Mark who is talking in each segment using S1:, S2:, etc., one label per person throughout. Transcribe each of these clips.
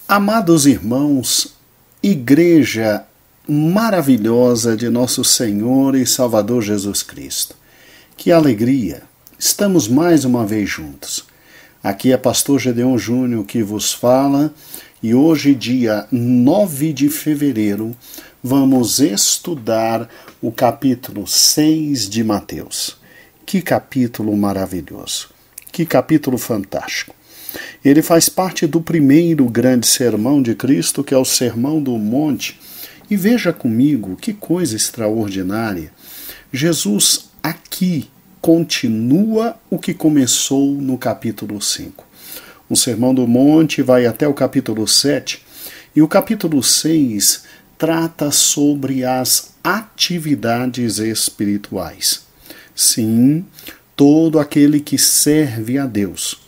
S1: Amados irmãos, Igreja maravilhosa de nosso Senhor e Salvador Jesus Cristo, que alegria! Estamos mais uma vez juntos. Aqui é Pastor Gedeon Júnior que vos fala e hoje, dia 9 de fevereiro, vamos estudar o capítulo 6 de Mateus. Que capítulo maravilhoso! Que capítulo fantástico! Ele faz parte do primeiro grande sermão de Cristo, que é o Sermão do Monte. E veja comigo que coisa extraordinária. Jesus aqui continua o que começou no capítulo 5. O Sermão do Monte vai até o capítulo 7 e o capítulo 6 trata sobre as atividades espirituais. Sim, todo aquele que serve a Deus,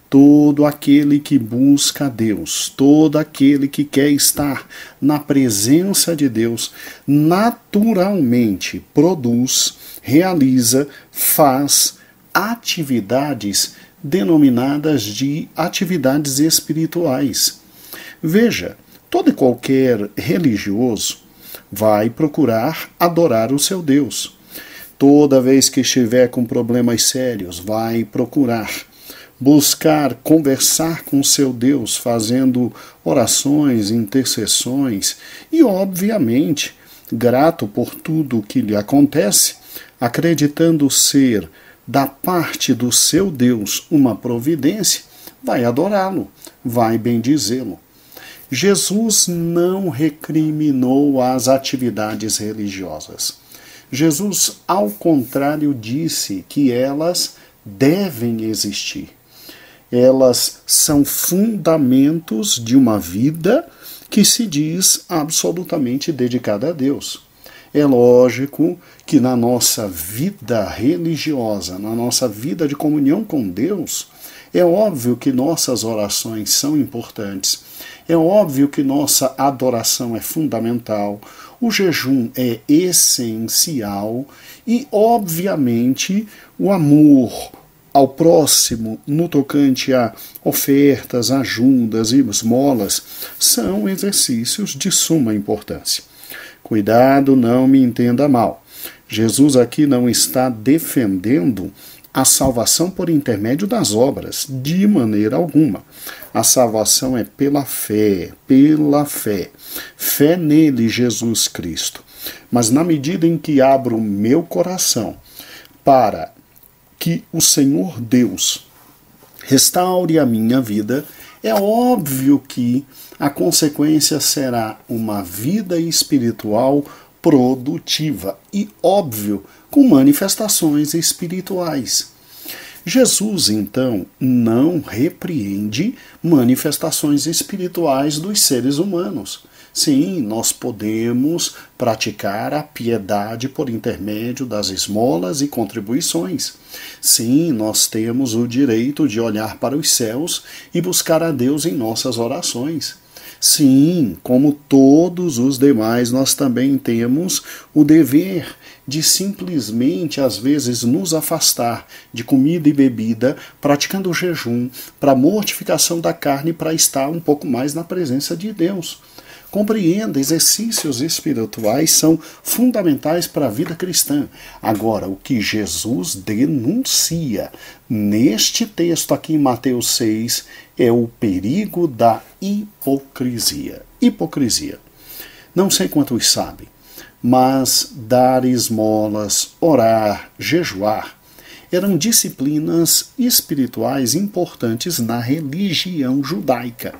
S1: todo aquele que busca a Deus, todo aquele que quer estar na presença de Deus, naturalmente produz, realiza, faz atividades denominadas de atividades espirituais. Veja, todo e qualquer religioso vai procurar adorar o seu Deus. Toda vez que estiver com problemas sérios, vai procurar buscar conversar com seu Deus, fazendo orações, intercessões e, obviamente, grato por tudo o que lhe acontece, acreditando ser da parte do seu Deus uma providência, vai adorá-lo, vai bendizê-lo. Jesus não recriminou as atividades religiosas. Jesus, ao contrário, disse que elas devem existir. Elas são fundamentos de uma vida que se diz absolutamente dedicada a Deus. É lógico que na nossa vida religiosa, na nossa vida de comunhão com Deus, é óbvio que nossas orações são importantes, é óbvio que nossa adoração é fundamental, o jejum é essencial e, obviamente, o amor ao próximo, no tocante a ofertas, ajudas e esmolas, são exercícios de suma importância. Cuidado, não me entenda mal. Jesus aqui não está defendendo a salvação por intermédio das obras, de maneira alguma. A salvação é pela fé, fé nele, Jesus Cristo. Mas na medida em que abro o meu coração para que o Senhor Deus restaure a minha vida, é óbvio que a consequência será uma vida espiritual produtiva e, óbvio, com manifestações espirituais. Jesus, então, não repreende manifestações espirituais dos seres humanos. Sim, nós podemos praticar a piedade por intermédio das esmolas e contribuições. Sim, nós temos o direito de olhar para os céus e buscar a Deus em nossas orações. Sim, como todos os demais, nós também temos o dever de simplesmente, às vezes, nos afastar de comida e bebida, praticando o jejum, para mortificação da carne, para estar um pouco mais na presença de Deus. Compreenda, exercícios espirituais são fundamentais para a vida cristã. Agora, o que Jesus denuncia neste texto aqui em Mateus 6 é o perigo da hipocrisia. Hipocrisia. Não sei quantos sabem, mas dar esmolas, orar, jejuar, eram disciplinas espirituais importantes na religião judaica,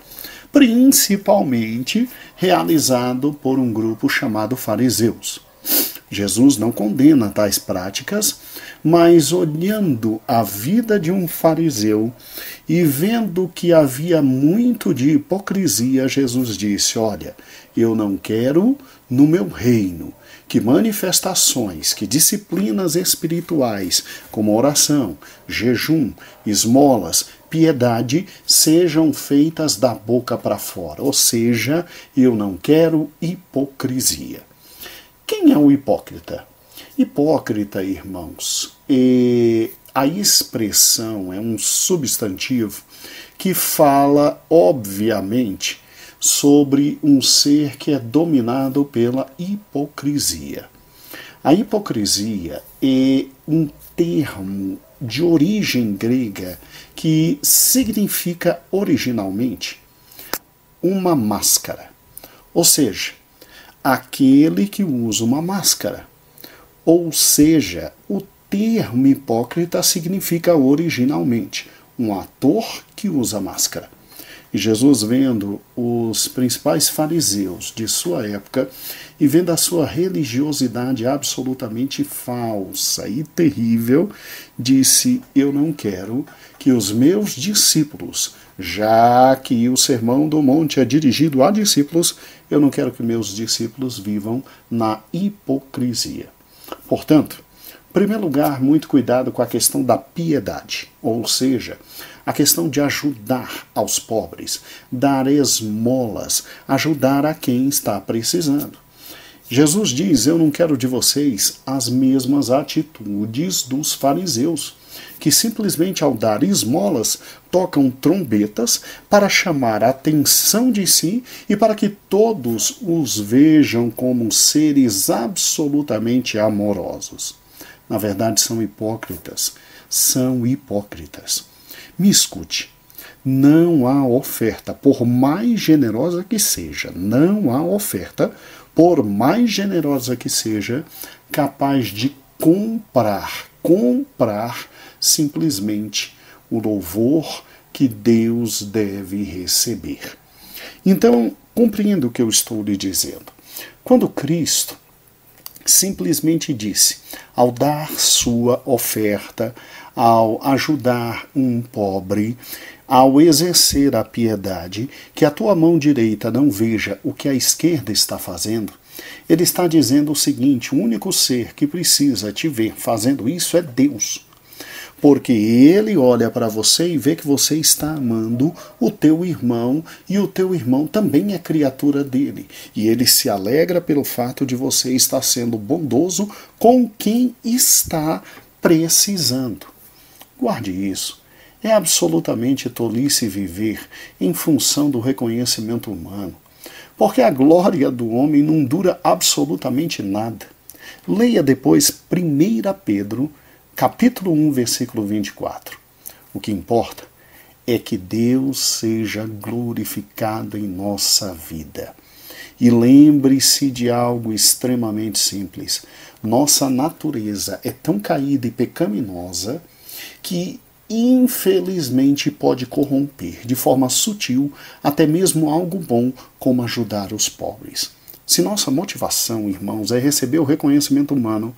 S1: principalmente realizado por um grupo chamado fariseus. Jesus não condena tais práticas, mas olhando a vida de um fariseu e vendo que havia muito de hipocrisia, Jesus disse: olha, eu não quero no meu reino que manifestações, que disciplinas espirituais, como oração, jejum, esmolas, piedade, sejam feitas da boca para fora. Ou seja, eu não quero hipocrisia. Quem é o hipócrita? Hipócrita, irmãos, a expressão é um substantivo que fala, obviamente, sobre um ser que é dominado pela hipocrisia. A hipocrisia é um termo de origem grega que significa originalmente uma máscara, ou seja, aquele que usa uma máscara. Ou seja, o termo hipócrita significa originalmente um ator que usa máscara. E Jesus, vendo os principais fariseus de sua época e vendo a sua religiosidade absolutamente falsa e terrível, disse: eu não quero que os meus discípulos, já que o Sermão do Monte é dirigido a discípulos, eu não quero que meus discípulos vivam na hipocrisia. Portanto, em primeiro lugar, muito cuidado com a questão da piedade, ou seja, a questão de ajudar aos pobres, dar esmolas, ajudar a quem está precisando. Jesus diz: eu não quero de vocês as mesmas atitudes dos fariseus, que simplesmente ao dar esmolas tocam trombetas para chamar a atenção de si e para que todos os vejam como seres absolutamente amorosos. Na verdade, são hipócritas. São hipócritas. Me escute. Não há oferta, por mais generosa que seja, não há oferta, por mais generosa que seja, capaz de comprar simplesmente o louvor que Deus deve receber. Então, compreenda o que eu estou lhe dizendo. Quando Cristo simplesmente disse, ao dar sua oferta, ao ajudar um pobre, ao exercer a piedade, que a tua mão direita não veja o que a esquerda está fazendo, ele está dizendo o seguinte: o único ser que precisa te ver fazendo isso é Deus. Porque ele olha para você e vê que você está amando o teu irmão, e o teu irmão também é criatura dele. E ele se alegra pelo fato de você estar sendo bondoso com quem está precisando. Guarde isso. É absolutamente tolice viver em função do reconhecimento humano. Porque a glória do homem não dura absolutamente nada. Leia depois 1 Pedro, capítulo 1, versículo 24. O que importa é que Deus seja glorificado em nossa vida. E lembre-se de algo extremamente simples. Nossa natureza é tão caída e pecaminosa que infelizmente pode corromper de forma sutil até mesmo algo bom, como ajudar os pobres. Se nossa motivação, irmãos, é receber o reconhecimento humano,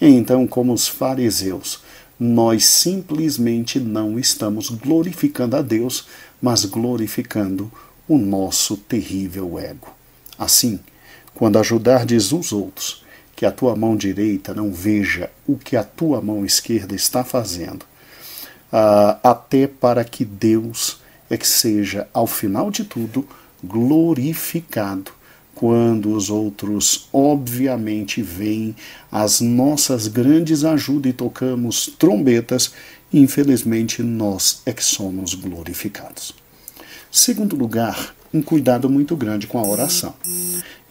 S1: então, como os fariseus, nós simplesmente não estamos glorificando a Deus, mas glorificando o nosso terrível ego. Assim, quando ajudardes os outros, que a tua mão direita não veja o que a tua mão esquerda está fazendo, até para que Deus é que seja, ao final de tudo, glorificado, quando os outros obviamente veem as nossas grandes ajudas e tocamos trombetas, infelizmente nós é que somos glorificados. Segundo lugar, um cuidado muito grande com a oração.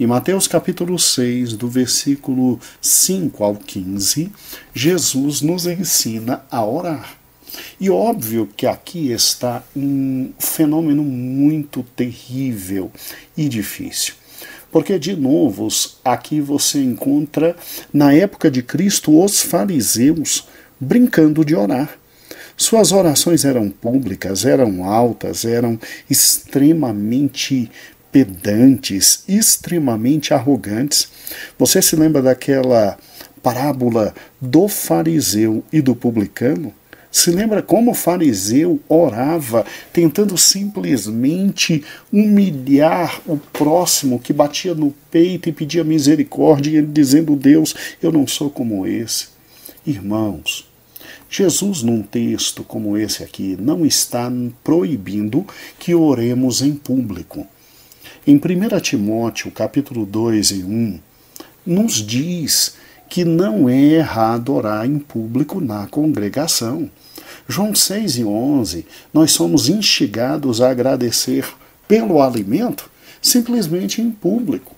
S1: Em Mateus capítulo 6, do versículo 5 ao 15, Jesus nos ensina a orar. E óbvio que aqui está um fenômeno muito terrível e difícil. Porque, de novo, aqui você encontra, na época de Cristo, os fariseus brincando de orar. Suas orações eram públicas, eram altas, eram extremamente pedantes, extremamente arrogantes. Você se lembra daquela parábola do fariseu e do publicano? Se lembra como o fariseu orava, tentando simplesmente humilhar o próximo, que batia no peito e pedia misericórdia, e ele dizendo: Deus, eu não sou como esse. Irmãos, Jesus, num texto como esse aqui, não está proibindo que oremos em público. Em 1 Timóteo, capítulo 2 e 1, nos diz que não é errado orar em público na congregação. João 6 e 11, nós somos instigados a agradecer pelo alimento simplesmente em público.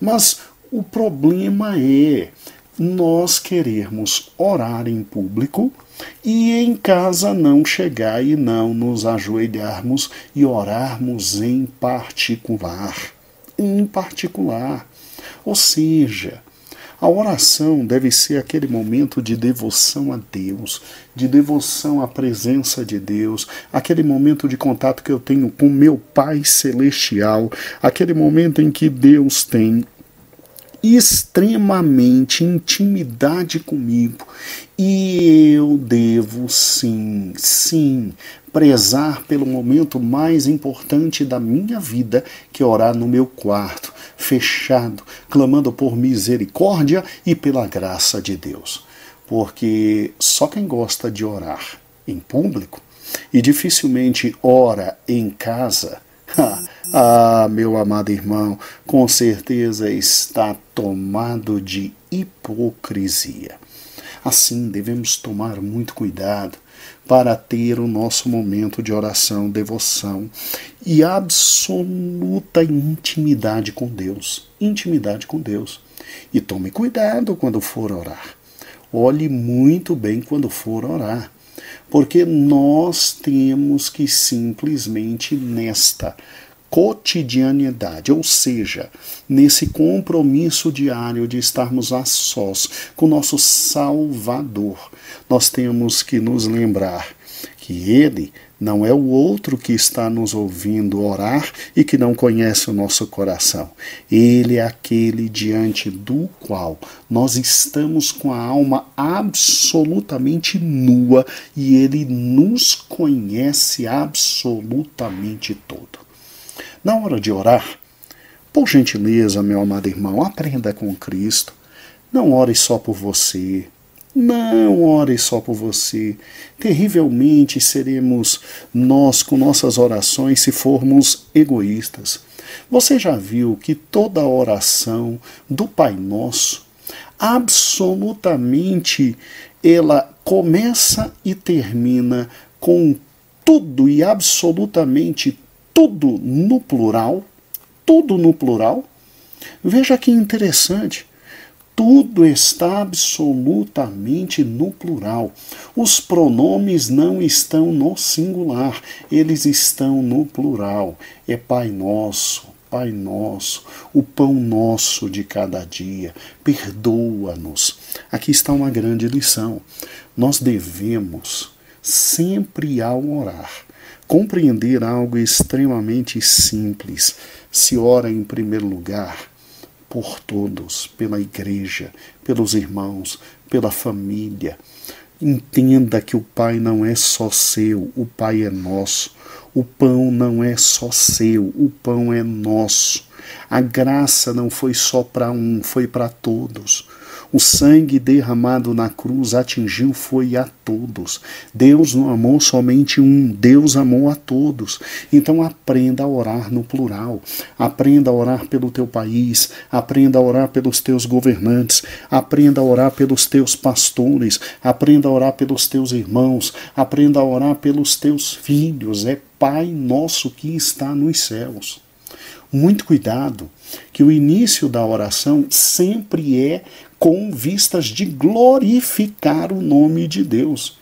S1: Mas o problema é nós querermos orar em público e em casa não chegar e não nos ajoelharmos e orarmos em particular. Em particular. Ou seja, a oração deve ser aquele momento de devoção a Deus, de devoção à presença de Deus, aquele momento de contato que eu tenho com meu Pai Celestial, aquele momento em que Deus tem extremamente intimidade comigo e eu devo sim, prezar pelo momento mais importante da minha vida, que é orar no meu quarto, fechado, clamando por misericórdia e pela graça de Deus. Porque só quem gosta de orar em público e dificilmente ora em casa, meu amado irmão, com certeza está tomado de hipocrisia. Assim, devemos tomar muito cuidado para ter o nosso momento de oração, devoção e absoluta intimidade com Deus. Intimidade com Deus. E tome cuidado quando for orar. Olhe muito bem quando for orar. Porque nós temos que simplesmente nesta cotidianidade, ou seja, nesse compromisso diário de estarmos a sós com o nosso Salvador, nós temos que nos lembrar que Ele não é o outro que está nos ouvindo orar e que não conhece o nosso coração. Ele é aquele diante do qual nós estamos com a alma absolutamente nua e Ele nos conhece absolutamente todo. Na hora de orar, por gentileza, meu amado irmão, aprenda com Cristo. Não ore só por você. Não ore só por você. Terrivelmente seremos nós com nossas orações se formos egoístas. Você já viu que toda oração do Pai Nosso, absolutamente, ela começa e termina com tudo e absolutamente tudo no plural? Tudo no plural? Veja que interessante. Tudo está absolutamente no plural. Os pronomes não estão no singular, eles estão no plural. É Pai Nosso, o pão nosso de cada dia, perdoa-nos. Aqui está uma grande lição. Nós devemos, sempre ao orar, compreender algo extremamente simples. Se ora em primeiro lugar por todos, pela igreja, pelos irmãos, pela família. Entenda que o Pai não é só seu, o Pai é nosso. O pão não é só seu, o pão é nosso. A graça não foi só para um, foi para todos. O sangue derramado na cruz atingiu foi a todos. Deus não amou somente um, Deus amou a todos. Então aprenda a orar no plural. Aprenda a orar pelo teu país, aprenda a orar pelos teus governantes, aprenda a orar pelos teus pastores, aprenda a orar pelos teus irmãos, aprenda a orar pelos teus filhos. É Pai nosso que está nos céus. Muito cuidado, que o início da oração sempre é com vistas de glorificar o nome de Deus.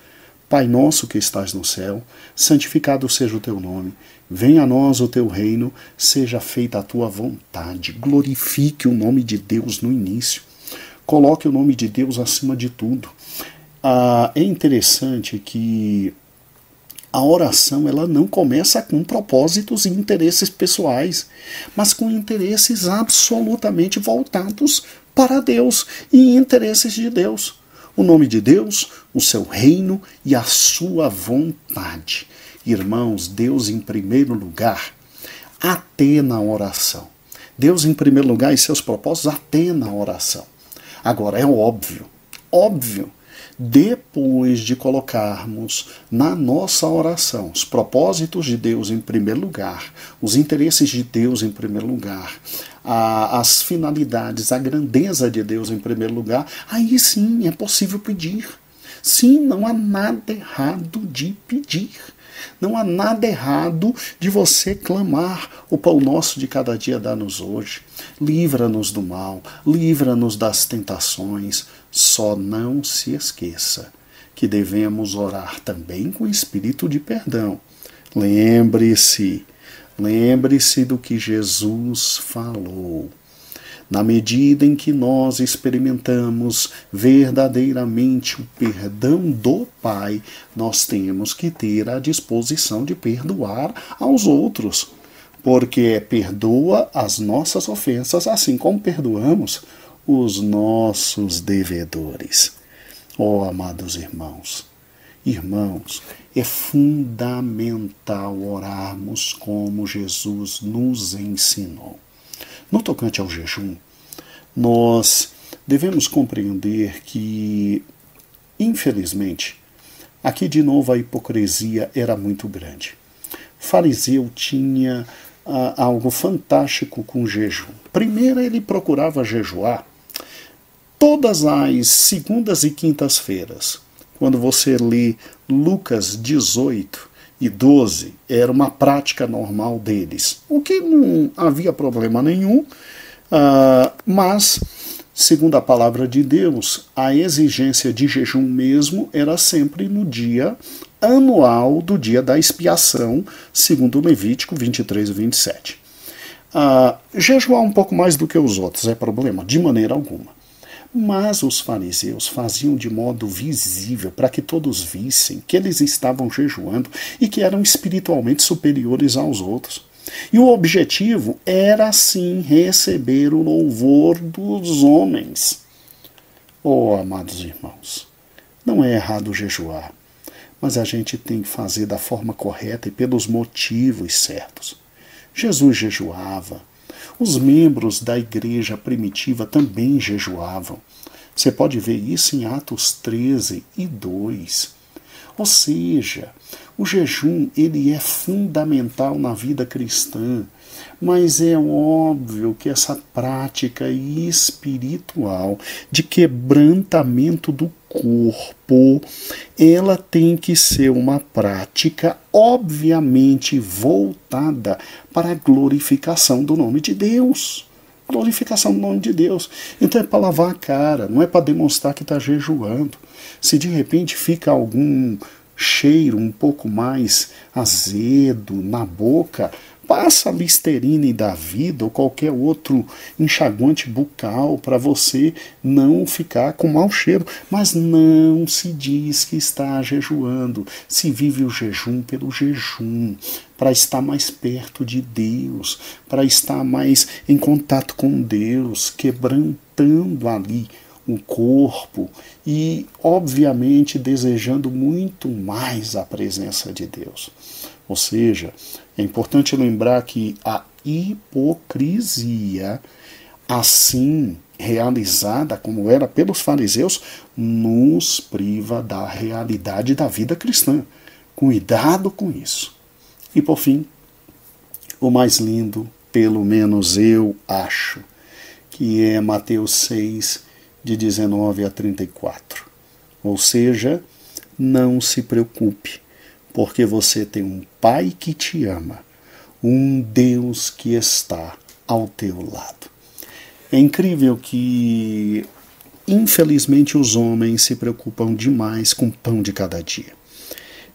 S1: Pai nosso que estás no céu, santificado seja o teu nome. Venha a nós o teu reino, seja feita a tua vontade. Glorifique o nome de Deus no início. Coloque o nome de Deus acima de tudo. É interessante que a oração ela não começa com propósitos e interesses pessoais, mas com interesses absolutamente voltados para Deus e interesses de Deus. O nome de Deus, o seu reino e a sua vontade. Irmãos, Deus em primeiro lugar, até na oração. Deus em primeiro lugar e seus propósitos até na oração. Agora, é óbvio, depois de colocarmos na nossa oração os propósitos de Deus em primeiro lugar, os interesses de Deus em primeiro lugar, as finalidades, a grandeza de Deus em primeiro lugar, aí sim é possível pedir. Sim, não há nada errado de pedir. Não há nada errado de você clamar: o pão nosso de cada dia dá-nos hoje. Livra-nos do mal, livra-nos das tentações. Só não se esqueça que devemos orar também com espírito de perdão. Lembre-se do que Jesus falou. Na medida em que nós experimentamos verdadeiramente o perdão do Pai, nós temos que ter a disposição de perdoar aos outros, porque perdoa as nossas ofensas, assim como perdoamos os nossos devedores. Oh, amados irmãos, é fundamental orarmos como Jesus nos ensinou. No tocante ao jejum, nós devemos compreender que, infelizmente, aqui de novo a hipocrisia era muito grande. O fariseu tinha algo fantástico com o jejum. Primeiro, ele procurava jejuar todas as segundas e quintas-feiras. Quando você lê Lucas 18 e 12, era uma prática normal deles, o que não havia problema nenhum, mas, segundo a palavra de Deus, a exigência de jejum mesmo era sempre no dia anual do dia da expiação, segundo Levítico 23 e 27. Jejuar um pouco mais do que os outros é problema? De maneira alguma. Mas os fariseus faziam de modo visível para que todos vissem que eles estavam jejuando e que eram espiritualmente superiores aos outros. E o objetivo era, sim, receber o louvor dos homens. Oh, amados irmãos, não é errado jejuar, mas a gente tem que fazer da forma correta e pelos motivos certos. Jesus jejuava. Os membros da igreja primitiva também jejuavam. Você pode ver isso em Atos 13 e 2. Ou seja, o jejum ele é fundamental na vida cristã, mas é óbvio que essa prática espiritual de quebrantamento do corpo, ela tem que ser uma prática obviamente voltada para a glorificação do nome de Deus. Glorificação do nome de Deus. Então é para lavar a cara, não é para demonstrar que está jejuando. Se de repente fica algum cheiro um pouco mais azedo na boca, passa a Listerine da vida ou qualquer outro enxaguante bucal para você não ficar com mau cheiro. Mas não se diz que está jejuando. Se vive o jejum pelo jejum, para estar mais perto de Deus, para estar mais em contato com Deus, quebrantando ali o corpo e, obviamente, desejando muito mais a presença de Deus. Ou seja, é importante lembrar que a hipocrisia, assim realizada como era pelos fariseus, nos priva da realidade da vida cristã. Cuidado com isso. E por fim, o mais lindo, pelo menos eu acho, que é Mateus 6, de 19 a 34. Ou seja, não se preocupe, porque você tem um Pai que te ama, um Deus que está ao teu lado. É incrível que, infelizmente, os homens se preocupam demais com o pão de cada dia.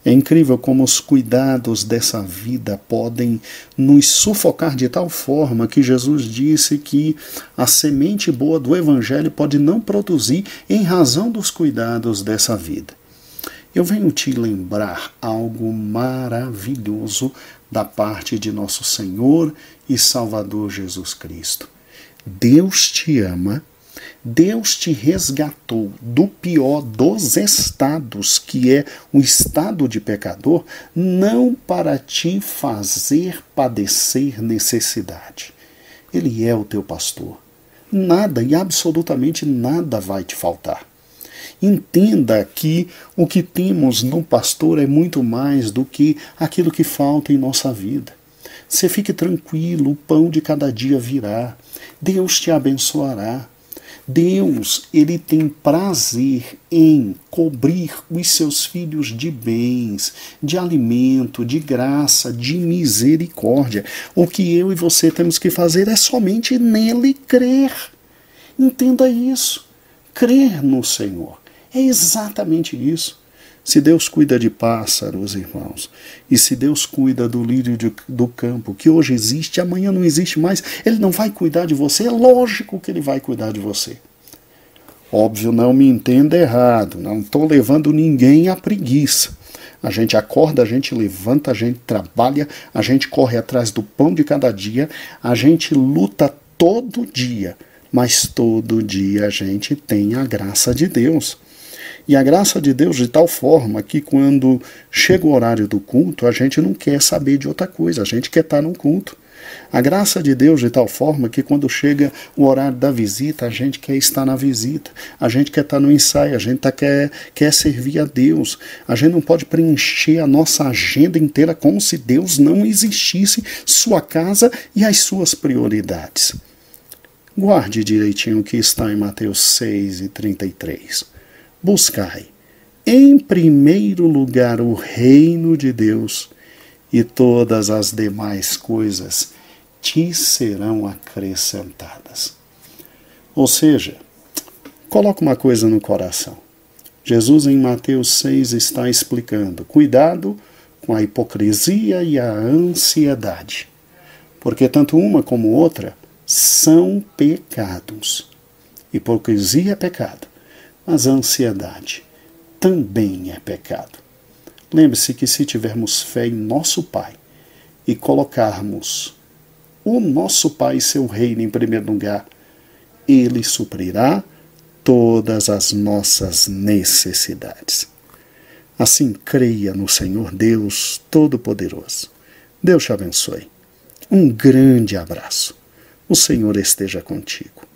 S1: É incrível como os cuidados dessa vida podem nos sufocar de tal forma que Jesus disse que a semente boa do Evangelho pode não produzir em razão dos cuidados dessa vida. Eu venho te lembrar algo maravilhoso da parte de nosso Senhor e Salvador Jesus Cristo. Deus te ama, Deus te resgatou do pior dos estados, que é o estado de pecador, não para te fazer padecer necessidade. Ele é o teu pastor. Nada e absolutamente nada vai te faltar. Entenda que o que temos no pastor é muito mais do que aquilo que falta em nossa vida. Você fique tranquilo, o pão de cada dia virá. Deus te abençoará. Deus, ele tem prazer em cobrir os seus filhos de bens, de alimento, de graça, de misericórdia. O que eu e você temos que fazer é somente nele crer. Entenda isso. Crer no Senhor. É exatamente isso. Se Deus cuida de pássaros, irmãos, e se Deus cuida do lírio do campo, que hoje existe, amanhã não existe mais, Ele não vai cuidar de você? É lógico que Ele vai cuidar de você. Óbvio, não me entenda errado, não estou levando ninguém à preguiça. A gente acorda, a gente levanta, a gente trabalha, a gente corre atrás do pão de cada dia, a gente luta todo dia, mas todo dia a gente tem a graça de Deus. E a graça de Deus de tal forma que quando chega o horário do culto, a gente não quer saber de outra coisa, a gente quer estar no culto. A graça de Deus de tal forma que quando chega o horário da visita, a gente quer estar na visita, a gente quer estar no ensaio, a gente quer servir a Deus. A gente não pode preencher a nossa agenda inteira como se Deus não existisse, sua casa e as suas prioridades. Guarde direitinho o que está em Mateus 6:33. Buscai, em primeiro lugar, o reino de Deus, e todas as demais coisas te serão acrescentadas. Ou seja, coloca uma coisa no coração. Jesus em Mateus 6 está explicando, cuidado com a hipocrisia e a ansiedade, porque tanto uma como outra são pecados. Hipocrisia é pecado, mas a ansiedade também é pecado. Lembre-se que se tivermos fé em nosso Pai e colocarmos o nosso Pai e seu reino em primeiro lugar, Ele suprirá todas as nossas necessidades. Assim, creia no Senhor Deus Todo-Poderoso. Deus te abençoe. Um grande abraço. O Senhor esteja contigo.